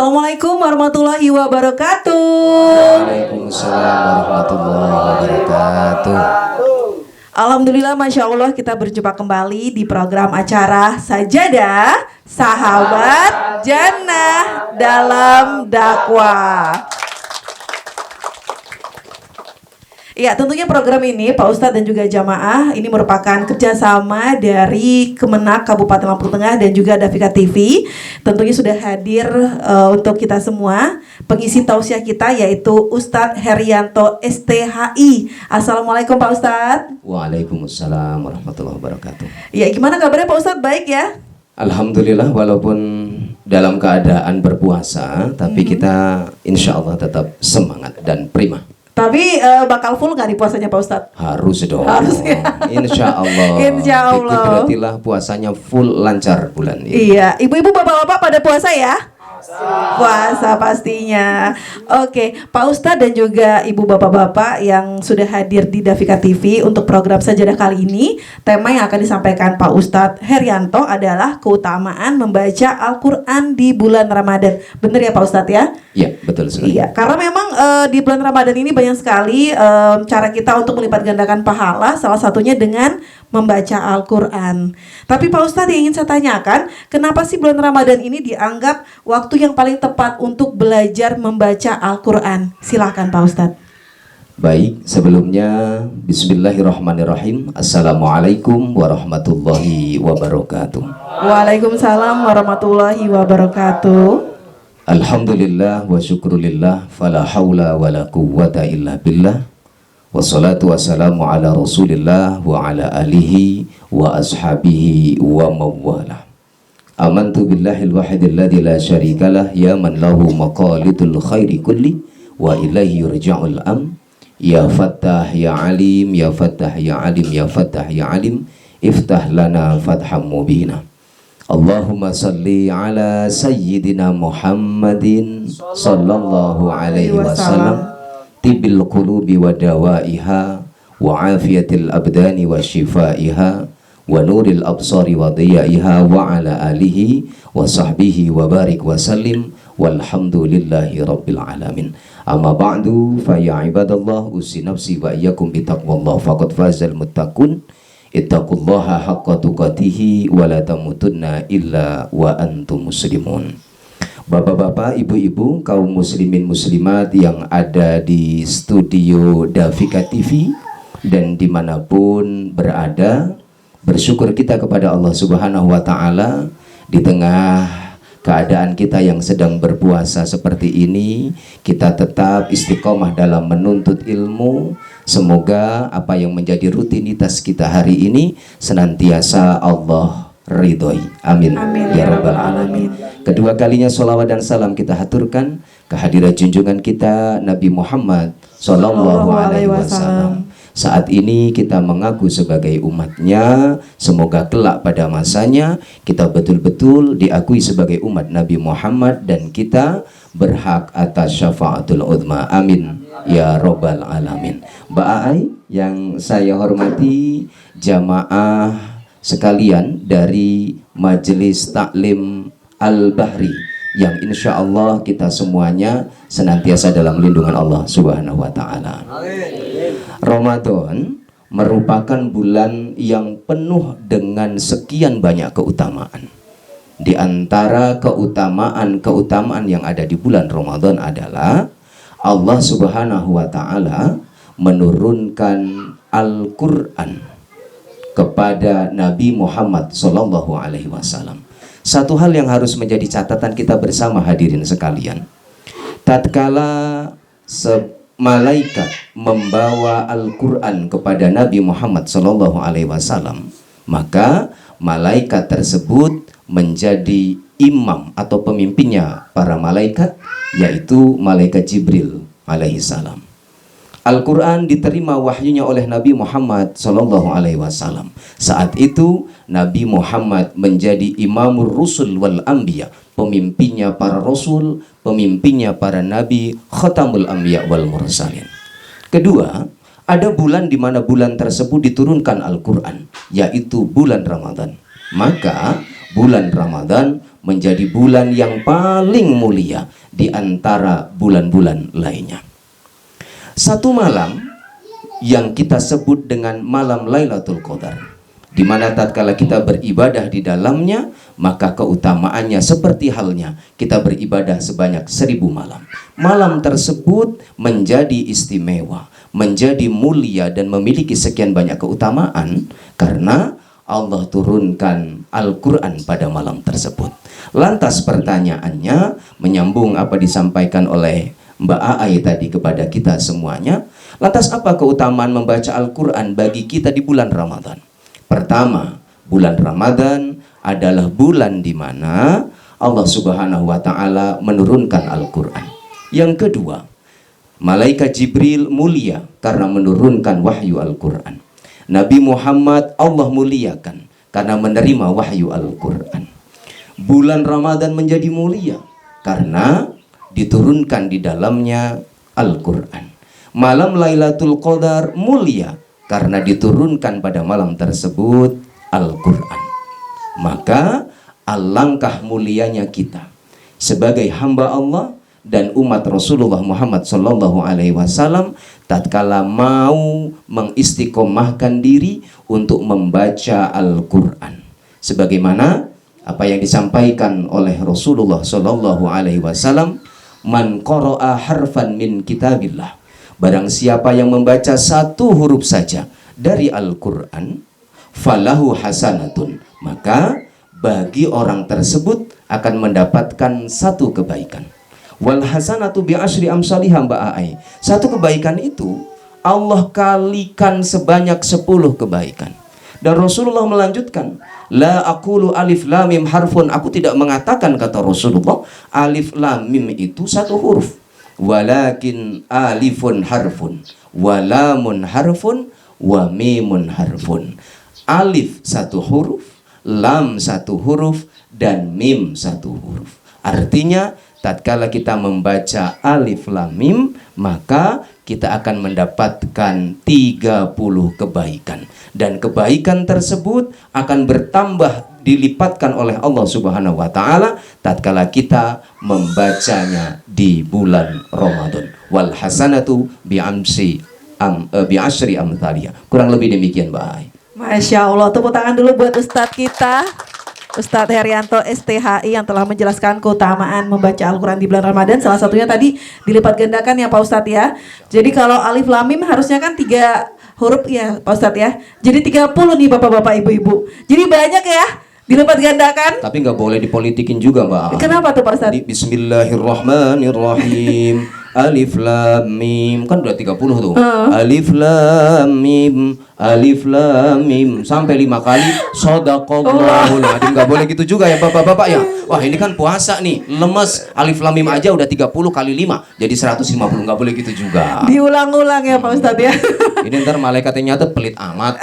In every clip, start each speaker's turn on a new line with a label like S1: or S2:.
S1: Assalamualaikum warahmatullahi wabarakatuh.
S2: Waalaikumsalam warahmatullahi wabarakatuh.
S1: Alhamdulillah, Masya Allah, kita berjumpa kembali di program acara Sajadah Sahabat Jannah dalam Dakwah. Ya, tentunya program ini Pak Ustadz dan juga jamaah ini merupakan kerjasama dari Kemenak Kabupaten Lampung Tengah dan juga Davika TV. Tentunya sudah hadir untuk kita semua pengisi tausiah kita, yaitu Ustadz Herianto STHI. Assalamualaikum Pak Ustadz.
S2: Waalaikumsalam warahmatullahi wabarakatuh.
S1: Ya, gimana kabarnya Pak Ustadz? Baik ya?
S2: Alhamdulillah, walaupun dalam keadaan berpuasa, tapi kita insya Allah tetap semangat dan prima.
S1: Tapi bakal full nggak nih puasanya Pak Ustadz?
S2: Harus dong.
S1: Harus ya.
S2: Insya Allah.
S1: Insya Allah.
S2: Berartilah puasanya full lancar bulan ini.
S1: Iya, ibu-ibu bapak-bapak pada puasa ya? Puasa pastinya. Oke, Pak Ustadz dan juga ibu bapak-bapak yang sudah hadir di Davika TV untuk program Sajadah kali ini, tema yang akan disampaikan Pak Ustadz Herianto adalah keutamaan membaca Al-Quran di bulan Ramadan. Bener ya Pak Ustadz ya?
S2: Iya, betul sekali.
S1: Iya, karena memang di bulan Ramadan ini banyak sekali cara kita untuk melipat gandakan pahala, salah satunya dengan membaca Al-Quran. Tapi Pak Ustadz, yang ingin saya tanyakan, kenapa sih bulan Ramadan ini dianggap waktu yang paling tepat untuk belajar membaca Al-Quran? Silakan Pak Ustadz.
S2: Baik, sebelumnya bismillahirrahmanirrahim. Assalamualaikum warahmatullahi wabarakatuh.
S1: Waalaikumsalam warahmatullahi wabarakatuh.
S2: Alhamdulillah wa syukrulillah, fala hawla wa la quwwata illa billah. Wassalatu wassalamu ala rasulillah wa ala alihi wa ashabihi wa mawalah. Amantu billahil wahidil ladzi la syarikalah, ya man lahu maqalidul khairi kulli wa ilaihi yurja'ul am. Ya Fattah ya Alim, ya Fattah ya Alim, ya Fattah ya Alim, iftah lana fatham mubina. Allahumma salli ala sayyidina Muhammadin sallallahu alaihi wasallam, tibil qulubi wa dawaiha, wa afiyatil abdani wa shifaiha, wa nuril absari wa diyaiha, wa ala alihi wa sahbihi wa barik wa sallim, walhamdulillahi rabbil alamin. Amma ba'du, fa ya ibadallah, usi nafsi wa iyyakum bitaqwallah, faqad fazal muttaqun. Ittaqullaha haqqa tuqatihi wa la tamutunna illa wa antum muslimun. Bapak-bapak, ibu-ibu, kaum muslimin muslimat yang ada di studio Davika TV dan dimanapun berada, bersyukur kita kepada Allah Subhanahu wa Ta'ala di tengah keadaan kita yang sedang berpuasa seperti ini, kita tetap istiqomah dalam menuntut ilmu. Semoga apa yang menjadi rutinitas kita hari ini senantiasa Allah ridhoi. Amin.
S1: Amin
S2: Ya Rabbal Alamin. Kedua kalinya sholawat dan salam kita haturkan kehadiran junjungan kita Nabi Muhammad Sallallahu Alaihi Wasallam. Saat ini kita mengaku sebagai umatnya. Semoga kelak pada masanya kita betul-betul diakui sebagai umat Nabi Muhammad dan kita berhak atas syafaatul uzma. Amin ya Rabbal Alamin. Mbak Ai yang saya hormati, jamaah sekalian dari Majelis Taklim Al-Bahri, yang insya Allah kita semuanya senantiasa dalam lindungan Allah Subhanahu wa Ta'ala. Ramadan merupakan bulan yang penuh dengan sekian banyak keutamaan. Di antara keutamaan yang ada di bulan Ramadan adalah Allah Subhanahu wa Ta'ala menurunkan Al-Quran kepada Nabi Muhammad Sallallahu Alaihi Wasallam. Satu hal yang harus menjadi catatan kita bersama hadirin sekalian, tatkala malaikat membawa Al-Quran kepada Nabi Muhammad Sallallahu Alaihi Wasallam, maka malaikat tersebut menjadi imam atau pemimpinnya para malaikat, yaitu malaikat Jibril alaihi salam. Al-Quran diterima wahyunya oleh Nabi Muhammad Sallallahu Alaihi Wasallam. Saat itu Nabi Muhammad menjadi imamur rusul wal anbiya, pemimpinnya para rasul, pemimpinnya para nabi, khatamul anbiya wal mursalin. Kedua, ada bulan di mana bulan tersebut diturunkan Al-Quran, yaitu bulan Ramadan. Maka bulan Ramadan menjadi bulan yang paling mulia di antara bulan-bulan lainnya. Satu malam yang kita sebut dengan malam Lailatul Qadar, di mana tatkala kita beribadah di dalamnya, maka keutamaannya seperti halnya kita beribadah sebanyak 1000 malam. Malam tersebut menjadi istimewa, menjadi mulia dan memiliki sekian banyak keutamaan karena Allah turunkan Al-Quran pada malam tersebut. Lantas pertanyaannya menyambung apa disampaikan oleh Mbak Aai tadi kepada kita semuanya. Lantas apa keutamaan membaca Al-Quran bagi kita di bulan Ramadan? Pertama, bulan Ramadan adalah bulan di mana Allah Subhanahu wa Ta'ala menurunkan Al-Quran. Yang kedua, malaikat Jibril mulia karena menurunkan wahyu Al-Quran. Nabi Muhammad Allah muliakan karena menerima wahyu Al-Quran. Bulan Ramadan menjadi mulia karena diturunkan di dalamnya Al-Quran. Malam Lailatul Qadar mulia karena diturunkan pada malam tersebut Al-Quran. Maka alangkah mulianya kita sebagai hamba Allah dan umat Rasulullah Muhammad SAW tatkala mau mengistiqomahkan diri untuk membaca Al-Quran. Sebagaimana apa yang disampaikan oleh Rasulullah SAW, man qara'a harfan min kitabillah, barang siapa yang membaca satu huruf saja dari Al-Quran, falahu hasanatun, maka bagi orang tersebut akan mendapatkan satu kebaikan. Wal hasanatu bi asyri amsalihha, Mbak Aai. Satu kebaikan itu Allah kalikan sebanyak 10 kebaikan. Dan Rasulullah melanjutkan, la aqulu alif lam mim harfun, aku tidak mengatakan, kata Rasulullah, alif lam mim itu satu huruf. Walakin alifun harfun, walamun harfun, wa mimun harfun. Alif satu huruf, lam satu huruf, dan mim satu huruf. Artinya tatkala kita membaca alif lam mim, maka kita akan mendapatkan 30 kebaikan. Dan kebaikan tersebut akan bertambah, dilipatkan oleh Allah Subhanahu wa Ta'ala tatkala kita membacanya di bulan Ramadan. Wal hasanatu bi asyri amthaliha. Kurang lebih demikian, Mbak Ai.
S1: Masya Allah, tepuk tangan dulu buat Ustadz kita, Ustadz Herianto STHI, yang telah menjelaskan keutamaan membaca Al-Quran di bulan Ramadan. Salah satunya tadi dilipat gandakan ya Pak Ustadz ya. Jadi kalau alif lam mim harusnya kan 3 huruf ya Pak Ustadz ya. Jadi 30 nih Bapak-bapak Ibu-ibu. Jadi banyak ya, dilipat gandakan.
S2: Tapi nggak boleh dipolitikin juga, Mbak.
S1: Kenapa tuh Pak Ustadz?
S2: Bismillahirrahmanirrahim. Alif lam mim, kan udah 30 tuh. Alif lam mim, alif lam mim, sampai 5 kali. Shadaqallahul adzim. Nggak boleh gitu juga ya Bapak-bapak ya. Wah, ini kan puasa nih, lemes. Alif lam mim aja udah 30 kali 5, jadi 150. Nggak boleh gitu juga.
S1: Diulang-ulang ya Pak Ustadz ya.
S2: Ini ntar malaikatnya nyata pelit amat.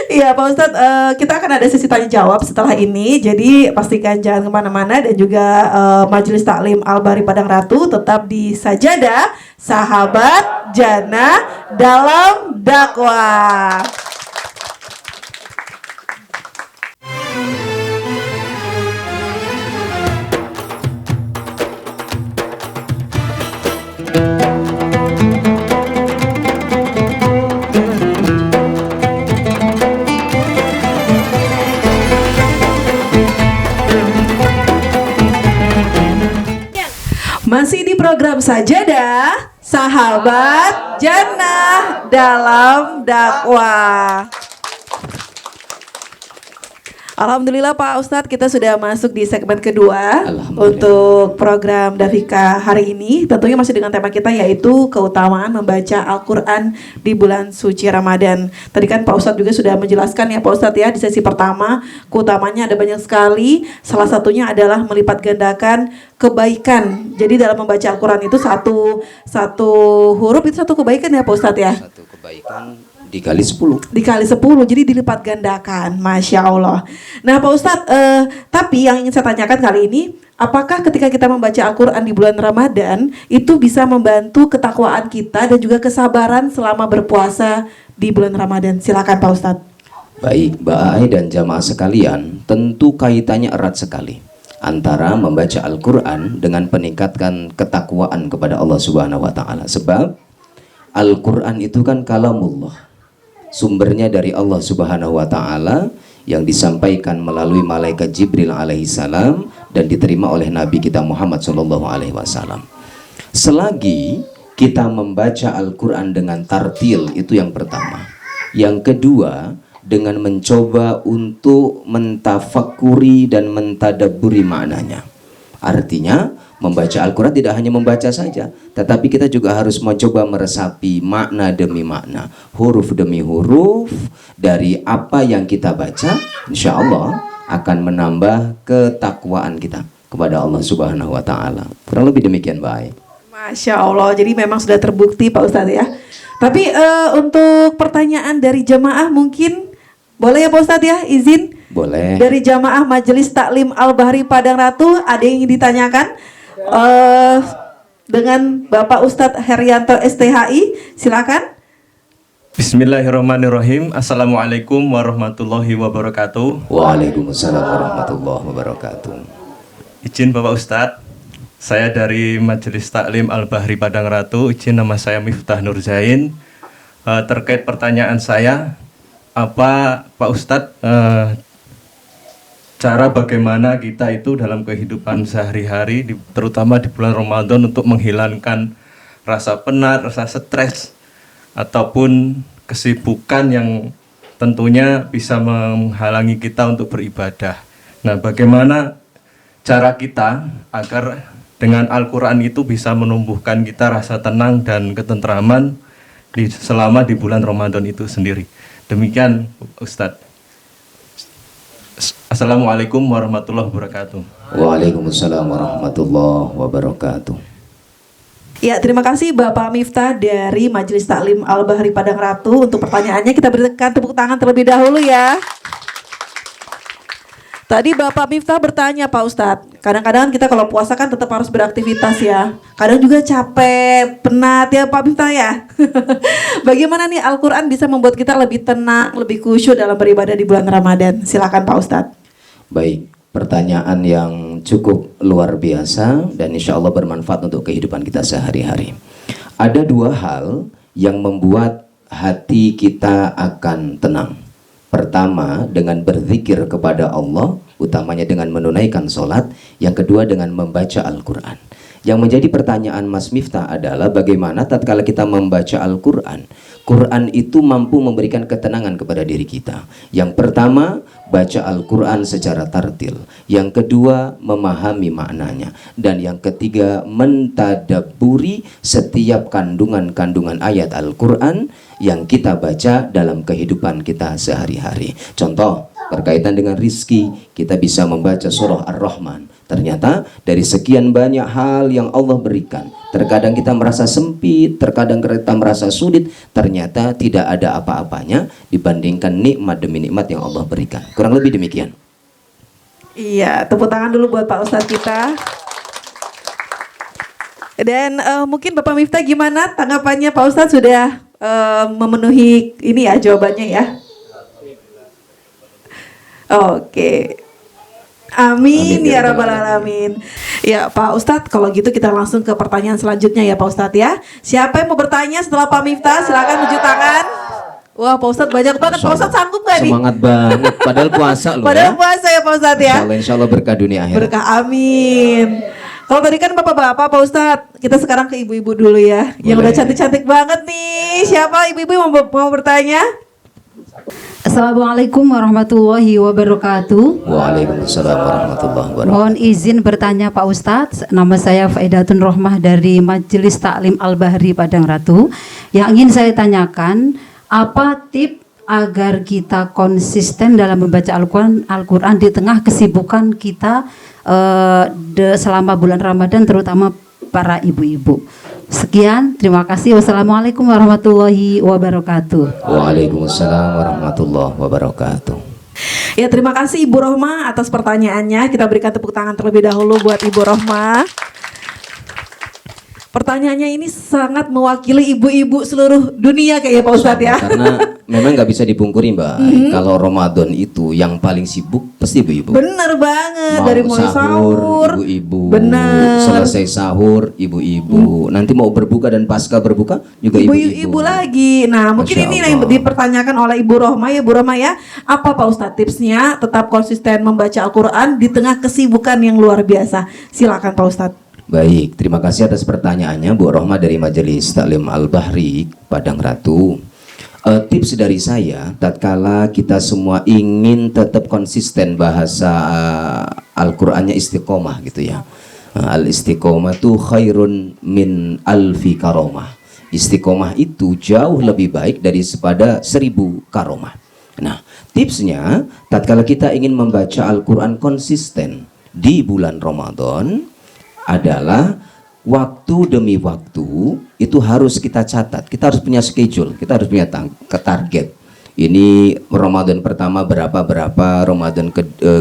S1: Iya Pak Ustadz, kita akan ada sesi tanya jawab setelah ini. Jadi pastikan jangan kemana-mana. Dan juga Majelis Taklim Al-Bari Padang Ratu tetap di Sajadah Sahabat Jannah dalam dakwah. Masih di program Sajadah Sahabat Jannah dalam dakwah. Alhamdulillah Pak Ustadz, kita sudah masuk di segmen kedua untuk program Dafika hari ini. Tentunya masih dengan tema kita, yaitu keutamaan membaca Al-Quran di bulan suci Ramadan. Tadi kan Pak Ustadz juga sudah menjelaskan ya Pak Ustadz ya, di sesi pertama keutamaannya ada banyak sekali. Salah satunya adalah melipat gandakan kebaikan. Jadi dalam membaca Al-Quran itu satu huruf itu satu kebaikan ya Pak Ustadz ya.
S2: Satu kebaikan dikali 10.
S1: Dikali 10, jadi dilipat gandakan. Masya Allah. Nah Pak Ustadz, tapi yang ingin saya tanyakan kali ini, apakah ketika kita membaca Al-Quran di bulan Ramadan itu bisa membantu ketakwaan kita dan juga kesabaran selama berpuasa di bulan Ramadan? Silakan Pak Ustadz.
S2: Baik, Mbak Ai dan jamaah sekalian, tentu kaitannya erat sekali antara membaca Al-Quran dengan meningkatkan ketakwaan kepada Allah Subhanahu wa Ta'ala. Sebab Al-Quran itu kan kalamullah, sumbernya dari Allah Subhanahu wa Ta'ala, yang disampaikan melalui malaikat Jibril alaihissalam dan diterima oleh Nabi kita Muhammad sallallahu alaihi wasallam. Selagi kita membaca Al-Quran dengan tartil, itu yang pertama. Yang kedua, dengan mencoba untuk mentafakuri dan mentadabburi maknanya. Artinya, membaca Al-Quran tidak hanya membaca saja, tetapi kita juga harus mencoba meresapi makna demi makna, huruf demi huruf dari apa yang kita baca. Insya Allah akan menambah ketakwaan kita kepada Allah Subhanahu wa Ta'ala. Kurang lebih demikian, baik.
S1: Masya Allah, jadi memang sudah terbukti Pak Ustadz ya. Tapi untuk pertanyaan dari jamaah mungkin boleh ya Pak Ustadz ya, izin?
S2: Boleh.
S1: Dari jamaah Majelis Taklim Al-Bahri Padang Ratu, ada yang ingin ditanyakan dengan Bapak Ustadz Herianto STHI, silakan.
S3: Bismillahirrahmanirrahim. Assalamualaikum warahmatullahi wabarakatuh.
S2: Waalaikumsalam warahmatullahi wabarakatuh.
S3: Izin Bapak Ustadz, saya dari Majelis Taklim Al-Bahri Padang Ratu. Izin, nama saya Miftah Nurzain. Terkait pertanyaan saya, apa Pak Ustadz cara bagaimana kita itu dalam kehidupan sehari-hari, terutama di bulan Ramadan, untuk menghilangkan rasa penat, rasa stres, ataupun kesibukan yang tentunya bisa menghalangi kita untuk beribadah. Nah, bagaimana cara kita agar dengan Al-Quran itu bisa menumbuhkan kita rasa tenang dan ketentraman selama di bulan Ramadan itu sendiri. Demikian Ustadz. Assalamualaikum warahmatullahi wabarakatuh.
S2: Waalaikumsalam warahmatullahi wabarakatuh.
S1: Ya, terima kasih Bapak Miftah dari Majelis Taklim Al-Bahri Padang Ratu untuk pertanyaannya. Kita berikan tepuk tangan terlebih dahulu ya. Tadi Bapak Miftah bertanya Pak Ustadz, kadang-kadang kita kalau puasa kan tetap harus beraktivitas ya. Kadang juga capek, penat ya Pak Miftah ya. Bagaimana nih Al-Quran bisa membuat kita lebih tenang, lebih khusyuk dalam beribadah di bulan Ramadan? Silakan Pak Ustadz.
S2: Baik, pertanyaan yang cukup luar biasa dan insya Allah bermanfaat untuk kehidupan kita sehari-hari. Ada dua hal yang membuat hati kita akan tenang. Pertama, dengan berzikir kepada Allah, utamanya dengan menunaikan sholat. Yang kedua, dengan membaca Al-Quran. Yang menjadi pertanyaan Mas Miftah adalah bagaimana tatkala kita membaca Al-Quran, Quran itu mampu memberikan ketenangan kepada diri kita. Yang pertama, baca Al-Quran secara tartil. Yang kedua, memahami maknanya. Dan yang ketiga, mentadabburi setiap kandungan-kandungan ayat Al-Quran yang kita baca dalam kehidupan kita sehari-hari. Contoh, berkaitan dengan rizki, kita bisa membaca surah Ar-Rahman. Ternyata dari sekian banyak hal yang Allah berikan, terkadang kita merasa sempit, terkadang kita merasa sulit, ternyata tidak ada apa-apanya dibandingkan nikmat demi nikmat yang Allah berikan. Kurang lebih demikian.
S1: Iya, tepuk tangan dulu buat Pak Ustadz kita. Dan mungkin Bapak Miftah gimana tanggapannya Pak Ustadz sudah memenuhi ini ya jawabannya ya? Oke. Amin ya rabbal alamin. Ya Pak Ustadz, kalau gitu kita langsung ke pertanyaan selanjutnya ya Pak Ustadz ya. Siapa yang mau bertanya setelah Pak Miftah? Silakan tunjuk tangan. Wah Pak Ustadz banyak banget. Pak Ustadz sanggup gak nih?
S2: Semangat banget. Padahal puasa loh.
S1: Padahal puasa ya Pak Ustadz ya.
S2: Insya Allah berkah dunia akhirat.
S1: Berkah, amin. Kalau tadi kan bapak-bapak Pak Ustadz, kita sekarang ke ibu-ibu dulu ya.
S2: Boleh.
S1: Yang udah cantik-cantik banget nih. Siapa ibu-ibu yang mau bertanya?
S4: Assalamualaikum warahmatullahi wabarakatuh.
S2: Waalaikumsalam warahmatullahi wabarakatuh.
S4: Mohon izin bertanya Pak Ustadz. Nama saya Faidatun Rohmah dari Majelis Taklim Al-Bahri Padang Ratu. Yang ingin saya tanyakan, apa tip agar kita konsisten dalam membaca Al-Quran di tengah kesibukan kita selama bulan Ramadan, terutama para ibu-ibu. Sekian, terima kasih. Wassalamualaikum warahmatullahi wabarakatuh.
S2: Waalaikumsalam warahmatullahi wabarakatuh.
S1: Ya terima kasih Ibu Rohmah atas pertanyaannya. Kita berikan tepuk tangan terlebih dahulu buat Ibu Rohmah. Pertanyaannya ini sangat mewakili ibu-ibu seluruh dunia kayaknya Pak Ustadz ya.
S2: Karena memang nggak bisa dipungkiri Mbak, kalau Ramadan itu yang paling sibuk pasti ibu-ibu.
S1: Bener banget, dari mulai sahur,
S2: ibu-ibu,
S1: bener,
S2: selesai sahur ibu-ibu, nanti mau berbuka dan pasca berbuka juga
S1: ibu-ibu lagi. Nah mungkin
S2: Masya
S1: ini
S2: Allah.
S1: yang dipertanyakan oleh Ibu Rohmah ya. Bu Rohmah ya, apa Pak Ustadz tipsnya tetap konsisten membaca Al-Quran di tengah kesibukan yang luar biasa? Silakan Pak Ustadz.
S2: Baik, terima kasih atas pertanyaannya Bu Rohmah dari Majelis Taklim Al-Bahri Padang Ratu. Tips dari saya, tatkala kita semua ingin tetap konsisten bahasa Al-Qur'annya istiqomah gitu ya. Al-istiqomah tu khairun min alfi karomah. Istiqomah itu jauh lebih baik daripada 1000 karomah. Nah, tipsnya tatkala kita ingin membaca Al-Qur'an konsisten di bulan Ramadan adalah waktu demi waktu itu harus kita catat. Kita harus punya schedule, kita harus punya target. Ini Ramadan pertama berapa, Ramadan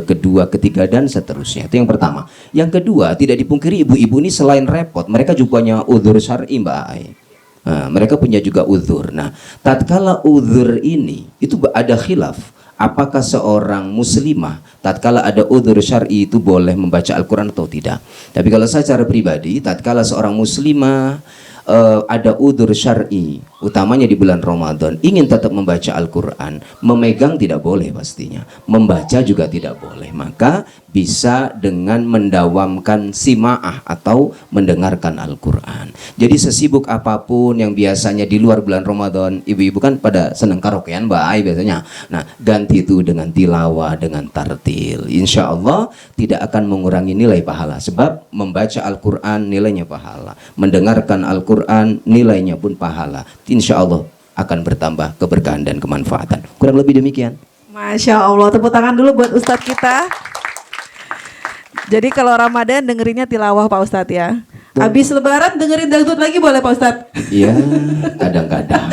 S2: kedua, ketiga dan seterusnya. Itu yang pertama. Yang kedua, tidak dipungkiri ibu-ibu ini selain repot, mereka juga punya udzur syar'i Mbak Ai. Nah, mereka punya juga udzur. Nah, tatkala udzur ini itu ada khilaf. Apakah seorang muslimah tatkala ada udzur syar'i itu boleh membaca Al-Quran atau tidak? Tapi kalau saya secara pribadi, tatkala seorang muslimah ada udzur syar'i, utamanya di bulan Ramadan, ingin tetap membaca Al-Quran, memegang tidak boleh pastinya, membaca juga tidak boleh, maka bisa dengan mendawamkan sima'ah atau mendengarkan Al-Quran. Jadi sesibuk apapun yang biasanya di luar bulan Ramadan, ibu-ibu kan pada seneng karaokean Mbak Ai biasanya. Nah, ganti itu dengan tilawah, dengan tartil. Insya Allah tidak akan mengurangi nilai pahala, sebab membaca Al-Quran nilainya pahala, mendengarkan Al-Quran nilainya pun pahala. Insya Allah akan bertambah keberkahan dan kemanfaatan. Kurang lebih demikian.
S1: Masya Allah, tepuk tangan dulu buat Ustadz kita. Jadi kalau Ramadan dengerinnya tilawah Pak Ustadz ya. Habis Lebaran dengerin dangdut lagi boleh Pak Ustadz?
S2: Iya, kadang-kadang.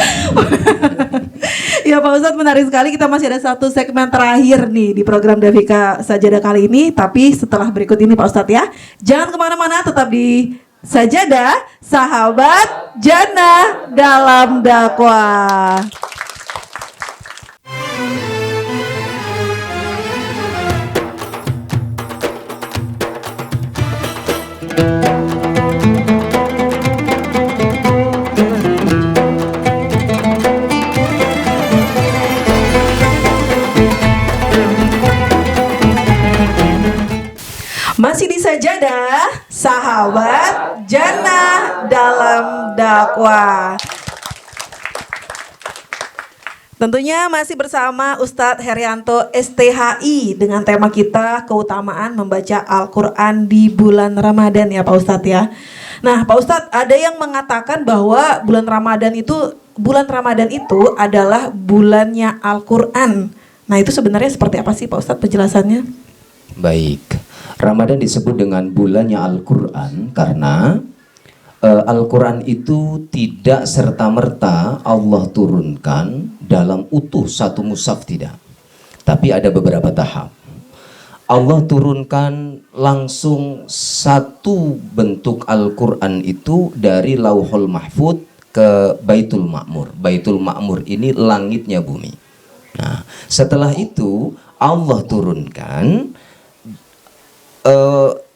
S1: Ya Pak Ustadz, menarik sekali. Kita masih ada satu segmen terakhir nih di program Davika Sajadah kali ini. Tapi setelah berikut ini Pak Ustadz ya, jangan kemana-mana, tetap di Sajadah Sahabat Jannah dalam dakwah. Masih di Sajadah Sahabat Jannah dalam dakwah. Tentunya masih bersama Ustadz Herianto STHI dengan tema kita keutamaan membaca Al-Quran di bulan Ramadan ya Pak Ustadz ya. Nah Pak Ustadz, ada yang mengatakan bahwa bulan Ramadan itu adalah bulannya Al-Quran. Nah itu sebenarnya seperti apa sih Pak Ustadz penjelasannya?
S2: Baik, Ramadan disebut dengan bulannya Al-Quran karena Al-Quran itu tidak serta-merta Allah turunkan dalam utuh satu mushaf, tidak. Tapi ada beberapa tahap. Allah turunkan langsung satu bentuk Al-Quran itu dari Lauhul Mahfud ke Baitul Ma'mur. Baitul Ma'mur ini langitnya bumi. Nah, setelah itu Allah turunkan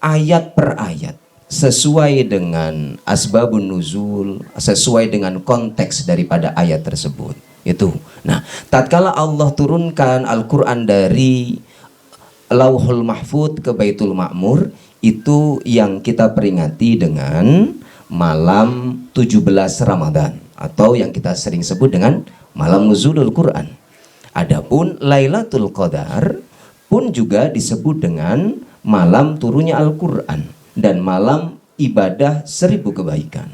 S2: ayat per ayat sesuai dengan asbabun nuzul, sesuai dengan konteks daripada ayat tersebut. Itu. Nah, tatkala Allah turunkan Al-Qur'an dari Lauhul Mahfud ke Baitul Ma'mur, itu yang kita peringati dengan malam 17 Ramadan atau yang kita sering sebut dengan malam nuzulul Quran. Adapun Lailatul Qadar pun juga disebut dengan malam turunnya Al-Quran dan malam ibadah 1000 kebaikan.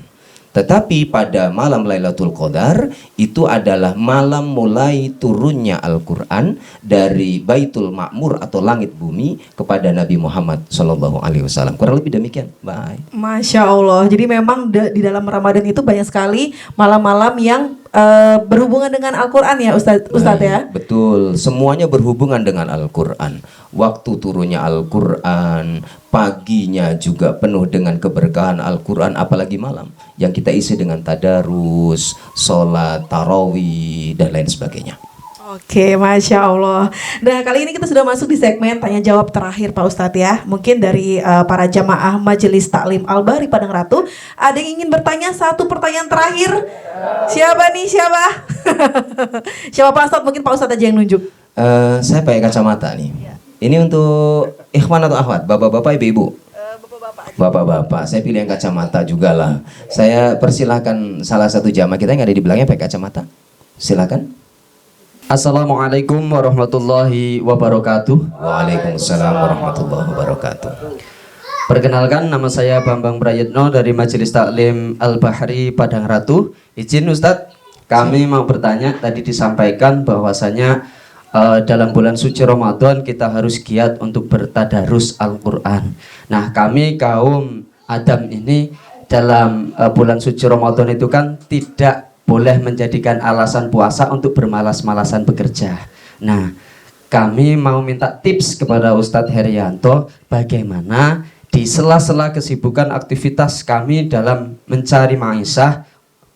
S2: Tetapi pada malam Lailatul Qadar itu adalah malam mulai turunnya Al-Quran dari Baitul Ma'mur atau langit bumi kepada Nabi Muhammad SAW. Kurang lebih demikian. Bye.
S1: Masya Allah. Jadi memang di dalam Ramadan itu banyak sekali malam-malam yang berhubungan dengan Al-Quran ya Ustadz ya?
S2: Betul, semuanya berhubungan dengan Al-Quran. Waktu turunnya Al-Quran, paginya juga penuh dengan keberkahan Al-Quran, apalagi malam yang kita isi dengan tadarus, sholat, tarawih, dan lain sebagainya.
S1: Oke, Masya Allah. Nah, kali ini kita sudah masuk di segmen tanya jawab terakhir Pak Ustadz ya. Mungkin dari para jamaah Majelis Taklim Al-Bahri Padang Ratu, ada yang ingin bertanya satu pertanyaan terakhir. Siapa nih, siapa? Siapa Pak Ustadz? Mungkin Pak Ustadz aja yang nunjuk.
S2: Saya pakai kacamata nih. Ini untuk ikhwan atau akhwat? Bapak-bapak, ibu-ibu? Bapak-bapak, saya pilih yang kacamata juga lah. Saya persilahkan salah satu jamaah kita yang ada di belakangnya pakai kacamata. Silakan.
S5: Assalamualaikum warahmatullahi wabarakatuh.
S2: Waalaikumsalam warahmatullahi wabarakatuh.
S5: Perkenalkan, nama saya Bambang Prayitno dari Majelis Taklim Al-Bahri Padang Ratu. Izin Ustadz, kami mau bertanya. Tadi disampaikan bahwasanya dalam bulan suci Ramadan kita harus giat untuk bertadarus Al-Quran. Nah, kami kaum Adam ini dalam bulan suci Ramadan itu kan tidak boleh menjadikan alasan puasa untuk bermalas-malasan bekerja. Nah, kami mau minta tips kepada Ustadz Herianto bagaimana di sela-sela kesibukan aktivitas kami dalam mencari maisha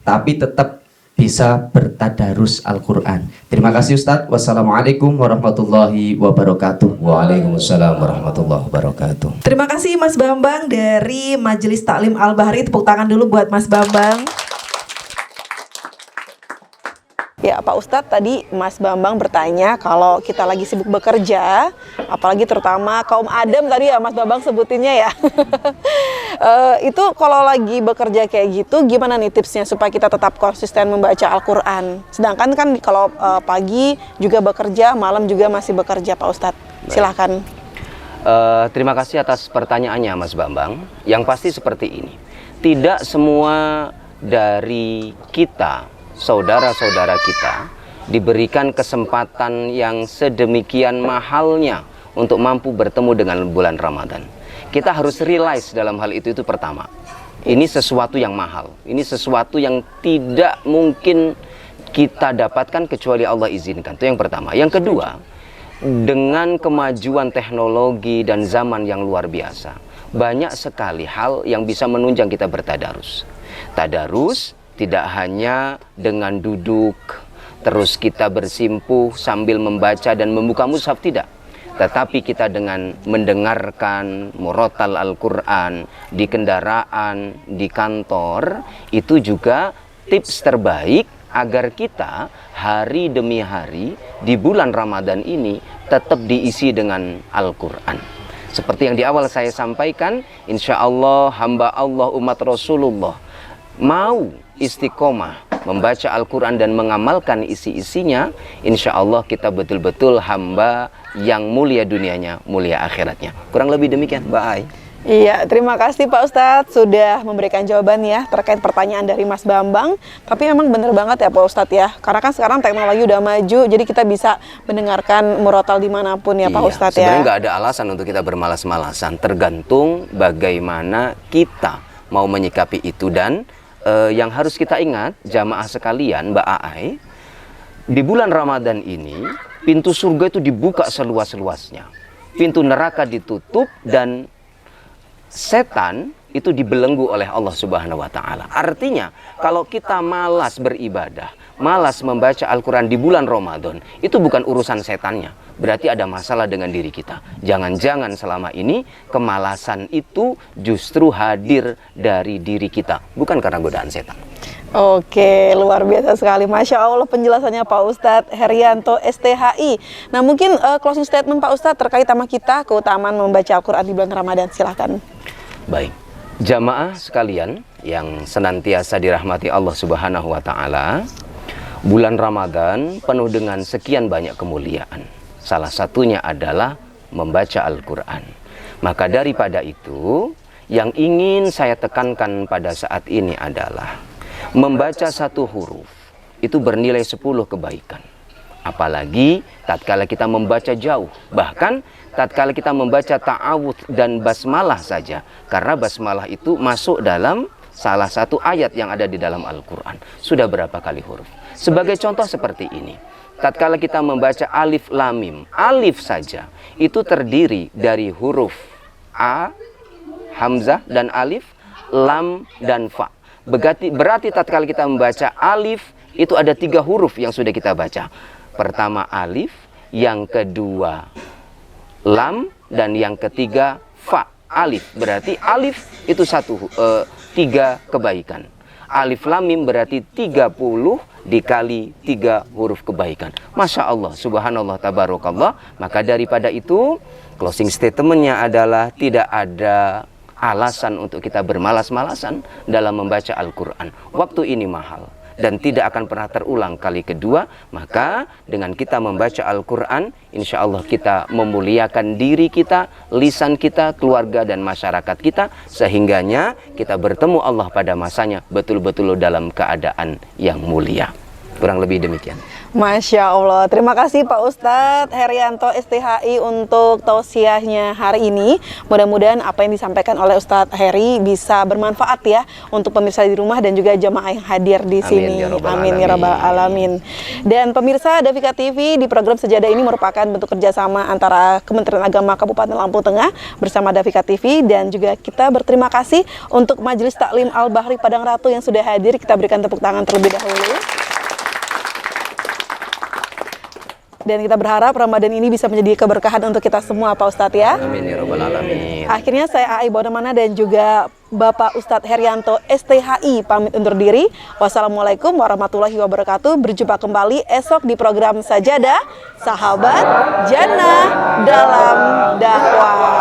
S5: tapi tetap bisa bertadarus Al-Quran. Terima kasih Ustadz. Wassalamualaikum warahmatullahi wabarakatuh.
S2: Waalaikumsalam warahmatullahi wabarakatuh.
S1: Terima kasih Mas Bambang dari Majelis Taklim Al-Bahri. Tepuk tangan dulu buat Mas Bambang. Ya Pak Ustadz, tadi Mas Bambang bertanya kalau kita lagi sibuk bekerja, apalagi terutama kaum Adam tadi ya Mas Bambang sebutinnya ya. Itu kalau lagi bekerja kayak gitu gimana nih tipsnya supaya kita tetap konsisten membaca Al-Quran? Sedangkan kan kalau pagi juga bekerja, malam juga masih bekerja Pak Ustadz. Silahkan.
S6: Terima kasih atas pertanyaannya Mas Bambang. Yang pasti seperti ini, tidak semua dari kita, saudara-saudara kita, diberikan kesempatan yang sedemikian mahalnya untuk mampu bertemu dengan bulan Ramadan. Kita harus realize dalam hal itu pertama. Ini sesuatu yang mahal. Ini sesuatu yang tidak mungkin kita dapatkan kecuali Allah izinkan. Itu yang pertama. Yang kedua, dengan kemajuan teknologi dan zaman yang luar biasa, banyak sekali hal yang bisa menunjang kita bertadarus. Tadarus tidak hanya dengan duduk, terus kita bersimpuh sambil membaca dan membuka mushaf, tidak. Tetapi kita dengan mendengarkan murotal Al-Quran di kendaraan, di kantor, itu juga tips terbaik agar kita hari demi hari di bulan Ramadan ini tetap diisi dengan Al-Quran. Seperti yang di awal saya sampaikan, insya Allah hamba Allah umat Rasulullah mau istiqomah membaca Al-Quran dan mengamalkan isi-isinya, insya Allah kita betul-betul hamba yang mulia dunianya, mulia akhiratnya. Kurang lebih demikian. Bye.
S1: Iya, terima kasih Pak Ustadz sudah memberikan jawaban ya terkait pertanyaan dari Mas Bambang. Tapi memang benar banget ya Pak Ustadz ya, karena kan sekarang teknologi udah maju, jadi kita bisa mendengarkan murotal dimanapun ya Pak Ustadz ya.
S6: Sebenarnya nggak ada alasan untuk kita bermalas-malasan, tergantung bagaimana kita mau menyikapi itu. Dan yang harus kita ingat, jamaah sekalian, Mbak Aai, di bulan Ramadan ini, pintu surga itu dibuka seluas-luasnya. Pintu neraka ditutup dan setan itu dibelenggu oleh Allah Subhanahu wa Ta'ala. Artinya, kalau kita malas beribadah, malas membaca Al-Quran di bulan Ramadan, itu bukan urusan setannya. Berarti ada masalah dengan diri kita. Jangan-jangan selama ini kemalasan itu justru hadir dari diri kita, bukan karena godaan setan.
S1: Oke, luar biasa sekali. Masya Allah penjelasannya Pak Ustadz Herianto STHI. Nah mungkin closing statement Pak Ustadz terkait tema kita, keutamaan membaca Al-Quran di bulan Ramadan. Silahkan.
S6: Baik, jamaah sekalian yang senantiasa dirahmati Allah Subhanahu wa Ta'ala, bulan Ramadan penuh dengan sekian banyak kemuliaan. Salah satunya adalah membaca Al-Quran. Maka daripada itu, yang ingin saya tekankan pada saat ini adalah membaca satu huruf itu bernilai 10 kebaikan. Apalagi tatkala kita membaca jauh, bahkan tatkala kita membaca ta'awudz dan basmalah saja, karena basmalah itu masuk dalam salah satu ayat yang ada di dalam Al-Quran. Sudah berapa kali huruf? Sebagai contoh seperti ini. Tatkala kita membaca alif lam mim, alif saja itu terdiri dari huruf A, hamzah dan alif, lam dan fa. Berarti tatkala kita membaca alif itu ada 3 huruf yang sudah kita baca. Pertama alif, yang kedua lam, dan yang ketiga fa. Alif berarti alif itu 3 kebaikan. Alif lam mim berarti 30 dikali 3 huruf kebaikan. Masya Allah, subhanallah, tabarakallah. Maka daripada itu, closing statementnya adalah tidak ada alasan untuk kita bermalas-malasan dalam membaca Al-Quran. Waktu ini mahal dan tidak akan pernah terulang kali kedua. Maka dengan kita membaca Al-Quran, insya Allah kita memuliakan diri kita, lisan kita, keluarga dan masyarakat kita, sehingganya kita bertemu Allah pada masanya betul-betul dalam keadaan yang mulia. Kurang lebih demikian.
S1: Masya Allah, terima kasih Pak Ustadz Herianto STHI untuk tausiahnya hari ini. Mudah-mudahan apa yang disampaikan oleh Ustadz Heri bisa bermanfaat ya untuk pemirsa di rumah dan juga jamaah yang hadir di sini. Amin ya rabbal alamin. Dan pemirsa Davika TV, di program Sejadah ini merupakan bentuk kerjasama antara Kementerian Agama Kabupaten Lampung Tengah bersama Davika TV, dan juga kita berterima kasih untuk Majelis Taklim Al-Bahri Padang Ratu yang sudah hadir. Kita berikan tepuk tangan terlebih dahulu. Dan kita berharap Ramadan ini bisa menjadi keberkahan untuk kita semua, Pak Ustadz ya.
S6: Amin ya rabbal alamin.
S1: Akhirnya saya Ai Baudamana dan juga Bapak Ustadz Herianto STHI pamit undur diri. Wassalamualaikum warahmatullahi wabarakatuh. Berjumpa kembali esok di program Sajadah, Sahabat Jannah dalam Dakwah.